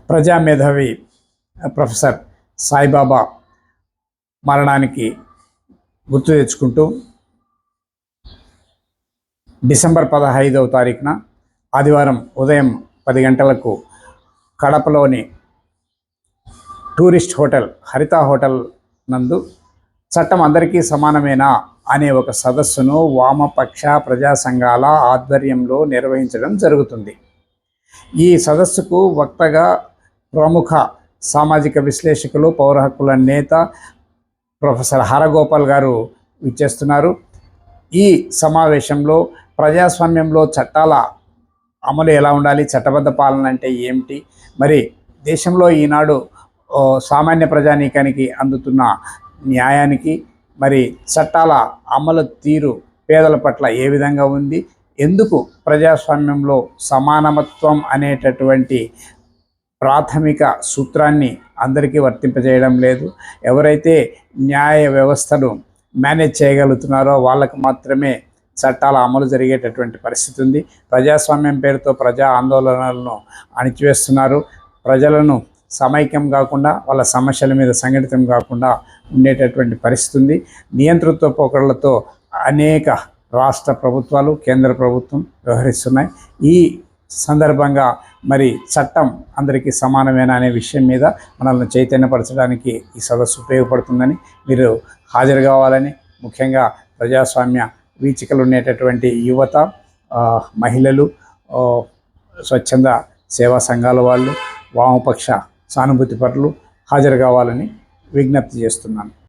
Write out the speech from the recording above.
ప్రజా మేధావి ప్రొఫెసర్ సాయిబాబా మరణానికి గుర్తు తెచ్చుకుంటూ డిసెంబర్ 15వ తారీఖున ఆదివారం ఉదయం 10 గంటలకు కడపలోని టూరిస్ట్ హోటల్ హరిత హోటల్ నందు చట్టం అందరికీ సమానమేనా అనే ఒక సదస్సును వామపక్ష ప్రజా సంఘాల ఆధ్వర్యంలో నిర్వహించడం జరుగుతుంది. ఈ సదస్సుకు వక్తగా ప్రముఖ సామాజిక విశ్లేషకులు, పౌర హక్కుల నేత ప్రొఫెసర్ హరగోపాల్ గారు విచ్చేస్తున్నారు. ఈ సమావేశంలో ప్రజాస్వామ్యంలో చట్టాల అమలు ఎలా ఉండాలి, చట్టబద్ధ పాలన అంటే ఏమిటి, మరి దేశంలో ఈనాడు సామాన్య ప్రజానీకానికి అందుతున్న న్యాయానికి, మరి చట్టాల అమలు తీరు పేదల పట్ల ఏ విధంగా ఉంది, ఎందుకు ప్రజాస్వామ్యంలో సమానత్వం అనేటటువంటి ప్రాథమిక సూత్రాన్ని అందరికీ వర్తింపజేయడం లేదు, ఎవరైతే న్యాయ వ్యవస్థను మేనేజ్ చేయగలుగుతున్నారో వాళ్ళకు మాత్రమే చట్టాల అమలు జరిగేటటువంటి పరిస్థితి ఉంది. ప్రజాస్వామ్యం పేరుతో ప్రజా ఆందోళనలను అణిచివేస్తున్నారు. ప్రజలను సమైక్యం కాకుండా, వాళ్ళ సమస్యల మీద సంఘటితం కాకుండా ఉండేటటువంటి పరిస్థితి ఉంది. నియంతృత్వ పోకడలతో అనేక రాష్ట్ర ప్రభుత్వాలు, కేంద్ర ప్రభుత్వం వ్యవహరిస్తున్నాయి. ఈ సందర్భంగా మరి చట్టం అందరికీ సమానమేనా అనే విషయం మీద మనల్ని చైతన్యపరచడానికి ఈ సదస్సు ఉపయోగపడుతుందని, మీరు హాజరు కావాలని, ముఖ్యంగా ప్రజాస్వామ్య వీచికలు ఉండేటటువంటి యువత, మహిళలు, స్వచ్ఛంద సేవా సంఘాల వాళ్ళు, వామపక్ష సానుభూతి పరులు హాజరు కావాలని విజ్ఞప్తి చేస్తున్నాను.